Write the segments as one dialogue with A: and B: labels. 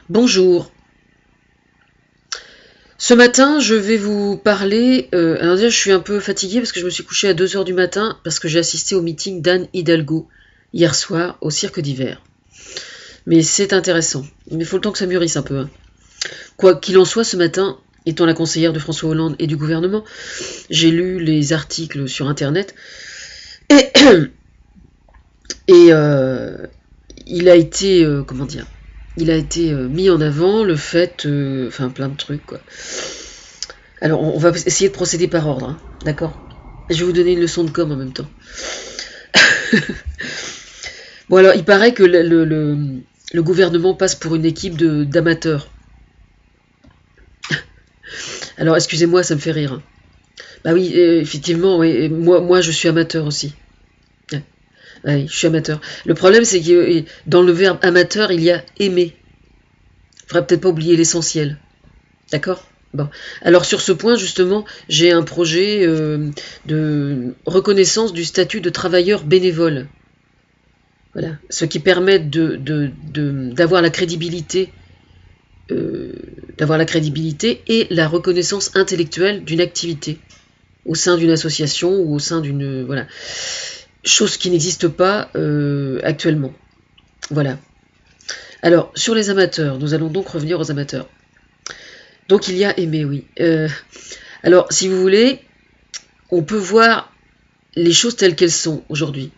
A: Bonjour. Ce matin, je vais vous parler... alors déjà, je suis un peu fatiguée parce que je me suis couchée à 2 heures du matin parce que j'ai assisté au meeting d'Anne Hidalgo hier soir au Cirque d'Hiver. Mais c'est intéressant. Mais il faut le temps que ça mûrisse un peu. Hein. Quoi qu'il en soit, ce matin, étant la conseillère de François Hollande et du gouvernement, j'ai lu les articles sur Internet et, il a été... comment dire ? Il a été mis en avant le fait, enfin plein de trucs quoi. Alors on va essayer de procéder par ordre, hein, d'accord. Je vais vous donner une leçon de com en même temps. Bon alors il paraît que le gouvernement passe pour une équipe d'amateurs. Alors excusez-moi, ça me fait rire. Hein. Bah oui, effectivement, oui, moi je suis amateur aussi. Oui, je suis amateur. Le problème c'est que dans le verbe amateur il y a aimer. Faudrait peut-être pas oublier l'essentiel. D'accord ? Bon. Alors sur ce point, justement, j'ai un projet de reconnaissance du statut de travailleur bénévole. Voilà. Ce qui permet d'avoir la crédibilité, et la reconnaissance intellectuelle d'une activité au sein d'une association ou au sein d'une... Voilà. Chose qui n'existe pas actuellement. Voilà. Alors, sur les amateurs, nous allons donc revenir aux amateurs. Donc il y a aimer, oui. Alors, si vous voulez, on peut voir les choses telles qu'elles sont aujourd'hui.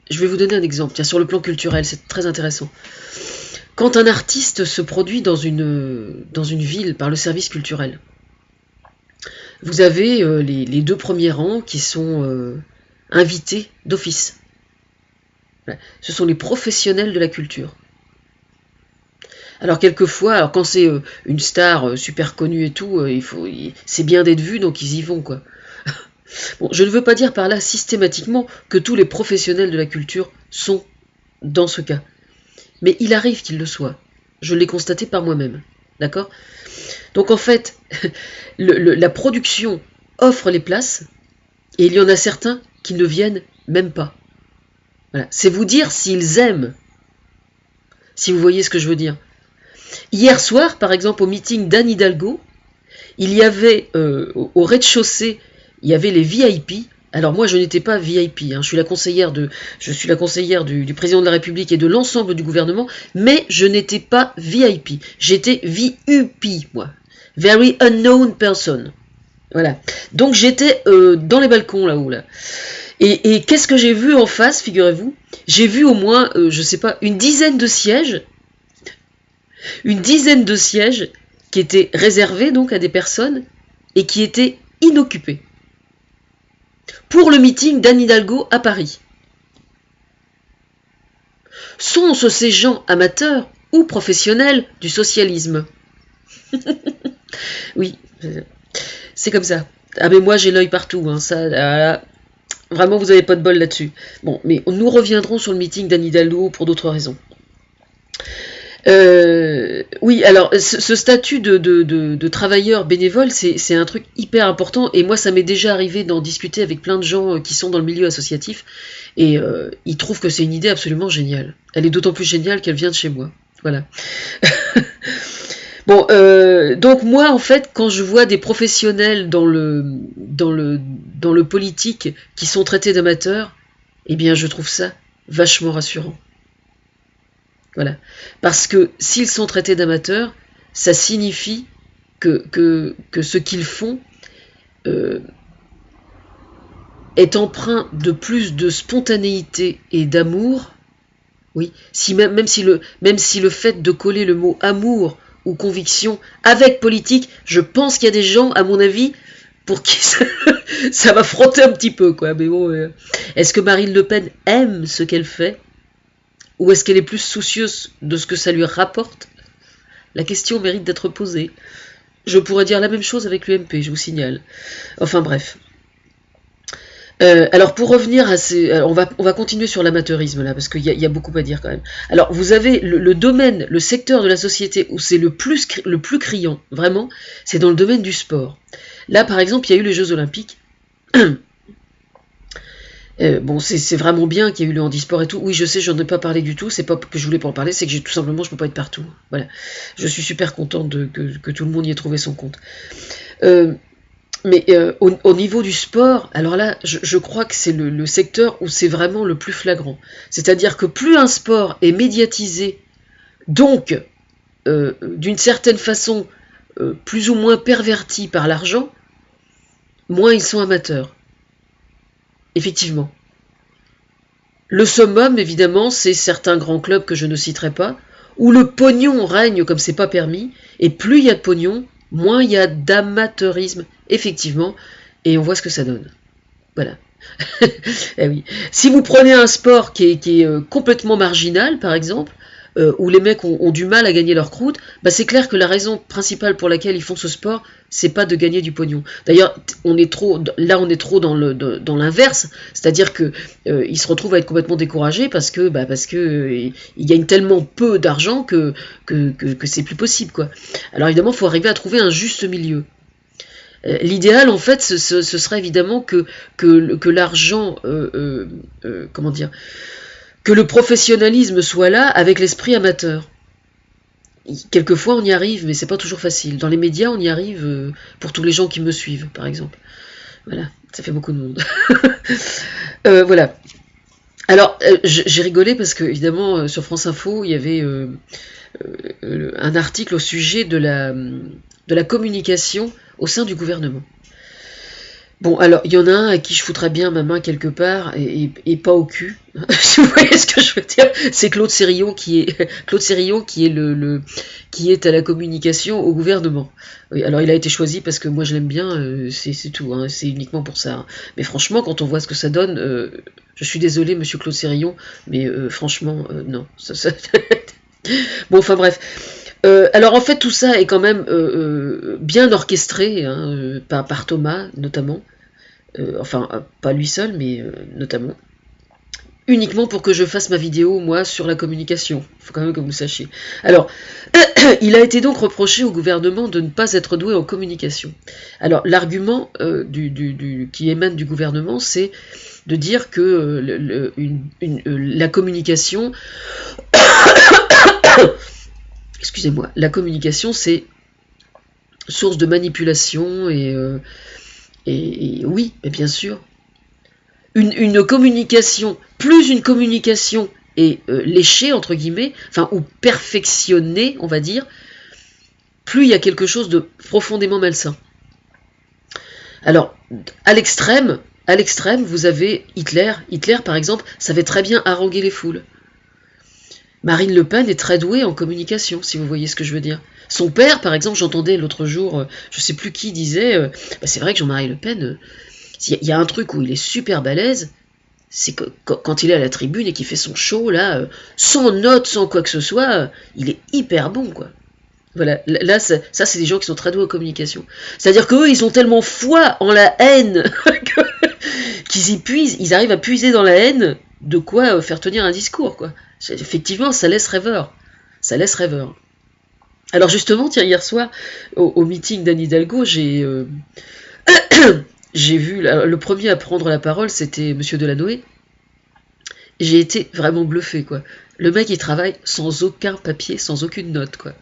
A: Je vais vous donner un exemple, tiens, sur le plan culturel, c'est très intéressant. Quand un artiste se produit dans une ville par le service culturel, vous avez les 2 premiers rangs qui sont invités d'office. Voilà. Ce sont les professionnels de la culture. Alors quelquefois, quand c'est une star super connue et tout, c'est bien d'être vu, donc ils y vont quoi. Bon, je ne veux pas dire par là systématiquement que tous les professionnels de la culture sont dans ce cas, mais il arrive qu'ils le soient. Je l'ai constaté par moi-même, d'accord ? Donc en fait, la production offre les places et il y en a certains qui ne viennent même pas. Voilà. C'est vous dire s'ils aiment, si vous voyez ce que je veux dire. Hier soir, par exemple, au meeting d'Anne Hidalgo, il y avait au rez-de-chaussée, il y avait les VIP. Alors moi, je n'étais pas VIP, hein, je suis la conseillère du président de la République et de l'ensemble du gouvernement, mais je n'étais pas VIP. J'étais VUP, moi. Very Unknown Person. Voilà. Donc j'étais dans les balcons là-haut, là. Et qu'est-ce que j'ai vu en face, figurez-vous ? J'ai vu au moins, je sais pas, une dizaine de sièges qui étaient réservés donc à des personnes et qui étaient inoccupés pour le meeting d'Anne Hidalgo à Paris. Sont-ce ces gens amateurs ou professionnels du socialisme ? Oui, c'est comme ça. Ah mais moi j'ai l'œil partout, hein, ça, là, vraiment vous n'avez pas de bol là-dessus. Bon, mais nous reviendrons sur le meeting d'Anne Hidalgo pour d'autres raisons. Oui, alors ce statut de travailleur bénévole, c'est un truc hyper important et moi ça m'est déjà arrivé d'en discuter avec plein de gens qui sont dans le milieu associatif et ils trouvent que c'est une idée absolument géniale. Elle est d'autant plus géniale qu'elle vient de chez moi. Voilà. Bon, donc moi en fait quand je vois des professionnels dans le politique qui sont traités d'amateurs, eh bien je trouve ça vachement rassurant. Voilà. Parce que s'ils sont traités d'amateurs, ça signifie que ce qu'ils font est empreint de plus de spontanéité et d'amour. Oui, même si le fait de coller le mot amour ou conviction avec politique, je pense qu'il y a des gens, à mon avis, pour qui ça va frotter un petit peu, quoi. Mais bon, est-ce que Marine Le Pen aime ce qu'elle fait ? Ou est-ce qu'elle est plus soucieuse de ce que ça lui rapporte ? La question mérite d'être posée. Je pourrais dire la même chose avec l'UMP, je vous signale. Enfin bref. Alors pour revenir à on va continuer sur l'amateurisme là, parce qu'il y a beaucoup à dire quand même. Alors vous avez le domaine, le secteur de la société où c'est le plus criant, vraiment, c'est dans le domaine du sport. Là par exemple, il y a eu les Jeux Olympiques. Bon, c'est vraiment bien qu'il y ait eu le handisport et tout. Oui, je sais, j'en ai pas parlé du tout. C'est pas que je voulais pas en parler, c'est que tout simplement, je peux pas être partout. Voilà. Je suis super contente que tout le monde y ait trouvé son compte. Mais au niveau du sport, alors là, je crois que c'est le secteur où c'est vraiment le plus flagrant. C'est-à-dire que plus un sport est médiatisé, donc d'une certaine façon plus ou moins perverti par l'argent, moins ils sont amateurs. Effectivement. Le summum, évidemment, c'est certains grands clubs que je ne citerai pas, où le pognon règne comme c'est pas permis, et plus il y a de pognon, moins il y a d'amateurisme, effectivement, et on voit ce que ça donne. Voilà. Eh oui. Si vous prenez un sport qui est complètement marginal, par exemple, où les mecs ont du mal à gagner leur croûte, bah c'est clair que la raison principale pour laquelle ils font ce sport, c'est pas de gagner du pognon. D'ailleurs, on est trop dans l'inverse, c'est-à-dire que ils se retrouvent à être complètement découragés parce que ils gagnent tellement peu d'argent que c'est plus possible, quoi. Alors évidemment, il faut arriver à trouver un juste milieu. L'idéal, en fait, ce serait évidemment que l'argent, comment dire, que le professionnalisme soit là avec l'esprit amateur. Quelquefois, on y arrive, mais c'est pas toujours facile. Dans les médias, on y arrive pour tous les gens qui me suivent, par exemple. Voilà, ça fait beaucoup de monde. Voilà. Alors, j'ai rigolé parce que, évidemment, sur France Info, il y avait un article au sujet de la communication au sein du gouvernement. Bon, alors, il y en a un à qui je foutrais bien ma main quelque part, et pas au cul. Vous voyez ce que je veux dire? C'est Claude Sérillon qui est qui est à la communication au gouvernement. Oui, alors il a été choisi parce que moi je l'aime bien, c'est tout, hein, c'est uniquement pour ça. Hein. Mais franchement, quand on voit ce que ça donne, je suis désolé, monsieur Claude Sérillon, mais franchement, non. Bon, enfin bref. Alors en fait, tout ça est quand même bien orchestré, hein, par Thomas, notamment. Enfin, pas lui seul, mais notamment. Uniquement pour que je fasse ma vidéo, moi, sur la communication. Il faut quand même que vous le sachiez. Alors, il a été donc reproché au gouvernement de ne pas être doué en communication. Alors, l'argument qui émane du gouvernement, c'est de dire que la communication... Excusez-moi, la communication, c'est source de manipulation et oui, mais bien sûr. Une communication, plus une communication est léchée, entre guillemets, enfin, ou perfectionnée, on va dire, plus il y a quelque chose de profondément malsain. Alors, à l'extrême, vous avez Hitler. Hitler, par exemple, savait très bien haranguer les foules. Marine Le Pen est très douée en communication, si vous voyez ce que je veux dire. Son père, par exemple, j'entendais l'autre jour, je sais plus qui disait, c'est vrai que Jean-Marie Le Pen, il y a un truc où il est super balèze, c'est que quand il est à la tribune et qu'il fait son show, là, sans notes, sans quoi que ce soit, il est hyper bon, quoi. Voilà, là, ça c'est des gens qui sont très doués en communication. C'est-à-dire qu'eux, ils ont tellement foi en la haine qu'ils arrivent à puiser dans la haine de quoi faire tenir un discours, quoi. Effectivement, ça laisse rêveur. Ça laisse rêveur. Alors justement, tiens, hier soir, au meeting d'Anne Hidalgo, j'ai vu, le premier à prendre la parole, c'était Monsieur Delanoë. J'ai été vraiment bluffé, quoi. Le mec, il travaille sans aucun papier, sans aucune note, quoi.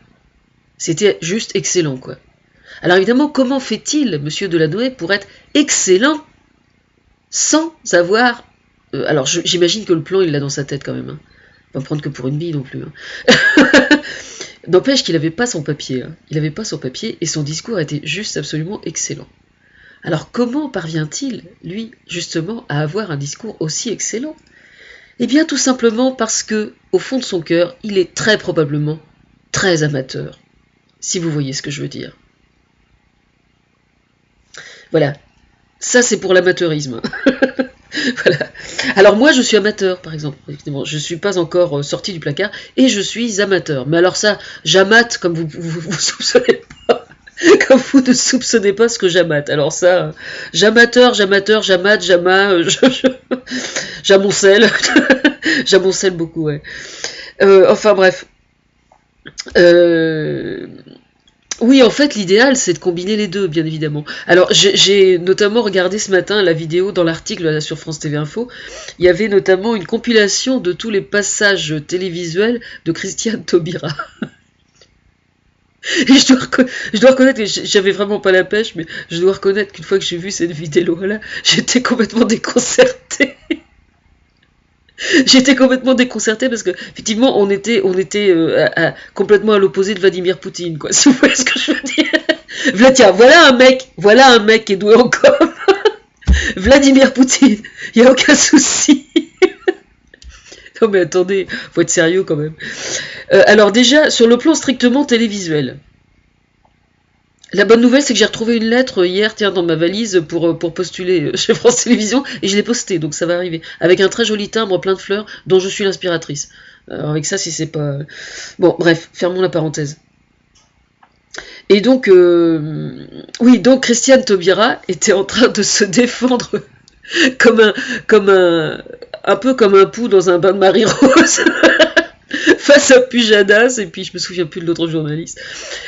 A: C'était juste excellent, quoi. Alors évidemment, comment fait-il, Monsieur Delanoë, pour être excellent sans avoir... alors j'imagine que le plan, il l'a dans sa tête quand même. Hein. Pas prendre que pour une bille non plus. Hein. N'empêche qu'il n'avait pas son papier. Hein. Il n'avait pas son papier et son discours était juste absolument excellent. Alors comment parvient-il, lui, justement, à avoir un discours aussi excellent? Eh bien tout simplement parce que, au fond de son cœur, il est très probablement très amateur. Si vous voyez ce que je veux dire. Voilà. Ça, c'est pour l'amateurisme. Voilà. Alors moi, je suis amateur, par exemple. Je ne suis pas encore sorti du placard et je suis amateur. Mais alors ça, j'amate comme vous soupçonnez pas. Comme vous ne soupçonnez pas ce que j'amate. Alors ça, j'amateur, j'amate, j'amoncelle. J'amoncelle beaucoup, ouais. Enfin bref. Oui, en fait, l'idéal, c'est de combiner les deux, bien évidemment. Alors, j'ai notamment regardé ce matin la vidéo dans l'article là, sur France TV Info. Il y avait notamment une compilation de tous les passages télévisuels de Christiane Taubira. Et je dois reconnaître que j'avais vraiment pas la pêche, mais je dois reconnaître qu'une fois que j'ai vu cette vidéo-là, j'étais complètement déconcertée. J'étais complètement déconcertée parce que effectivement on était complètement à l'opposé de Vladimir Poutine, quoi. Si vous voyez ce que je veux dire. Tiens, voilà un mec qui est doué en com. Vladimir Poutine, il y a aucun souci. Non mais attendez, faut être sérieux quand même. Alors déjà sur le plan strictement télévisuel. La bonne nouvelle, c'est que j'ai retrouvé une lettre hier, tiens, dans ma valise pour postuler chez France Télévisions, et je l'ai postée, donc ça va arriver. Avec un très joli timbre plein de fleurs, dont je suis l'inspiratrice. Alors avec ça, si c'est pas... Bon, bref, fermons la parenthèse. Et donc, oui, donc Christiane Taubira était en train de se défendre un peu comme un pou dans un bain de Marie Rose. Face à Pujadas, et puis je me souviens plus de l'autre journaliste.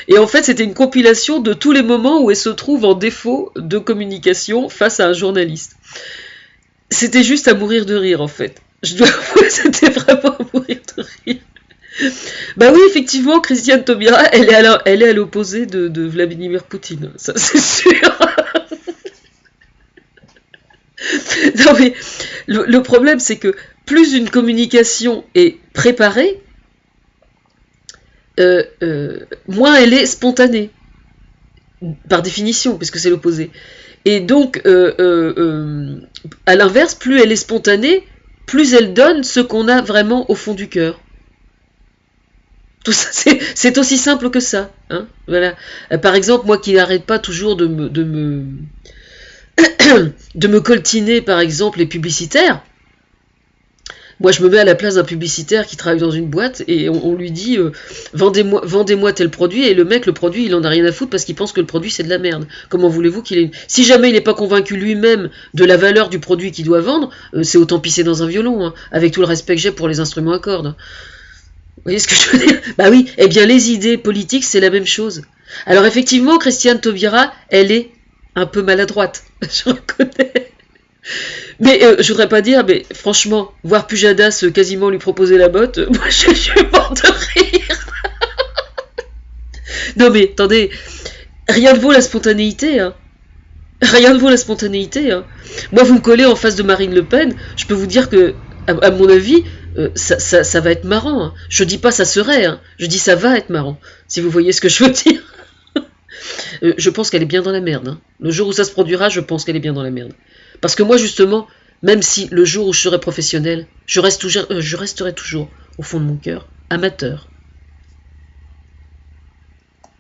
A: Et en fait, c'était une compilation de tous les moments où elle se trouve en défaut de communication face à un journaliste. C'était juste à mourir de rire, en fait. Je dois avouer, c'était vraiment à mourir de rire. Bah oui, effectivement, Christiane Taubira, elle est à l'opposé de Vladimir Poutine, ça c'est sûr. Non mais, le problème c'est que plus une communication est préparée, moins elle est spontanée, par définition, puisque c'est l'opposé. Et donc, à l'inverse, plus elle est spontanée, plus elle donne ce qu'on a vraiment au fond du cœur. Tout ça, c'est aussi simple que ça. Hein, voilà. Par exemple, moi qui n'arrête pas toujours de me coltiner, par exemple, les publicitaires. Moi, je me mets à la place d'un publicitaire qui travaille dans une boîte et on lui dit vendez-moi tel produit, et le mec, le produit, il en a rien à foutre parce qu'il pense que le produit c'est de la merde. Comment voulez-vous qu'il ait... Si jamais il n'est pas convaincu lui-même de la valeur du produit qu'il doit vendre, c'est autant pisser dans un violon, hein, avec tout le respect que j'ai pour les instruments à cordes. Vous voyez ce que je veux dire? Bah oui, eh bien les idées politiques, c'est la même chose. Alors effectivement, Christiane Taubira, elle est un peu maladroite, je reconnais. Mais je voudrais pas dire, mais franchement, voir Pujadas quasiment lui proposer la botte, moi je suis mort de rire. Non mais attendez, rien ne vaut la spontanéité, hein. Rien ne vaut la spontanéité, hein. Moi vous me collez en face de Marine Le Pen, je peux vous dire que, à mon avis, ça va être marrant, hein. Je dis pas ça serait, hein. Je dis ça va être marrant, si vous voyez ce que je veux dire. Je pense qu'elle est bien dans la merde, hein. Le jour où ça se produira, je pense qu'elle est bien dans la merde. Parce que moi, justement, même si le jour où je serai professionnel, je resterai toujours, au fond de mon cœur, amateur.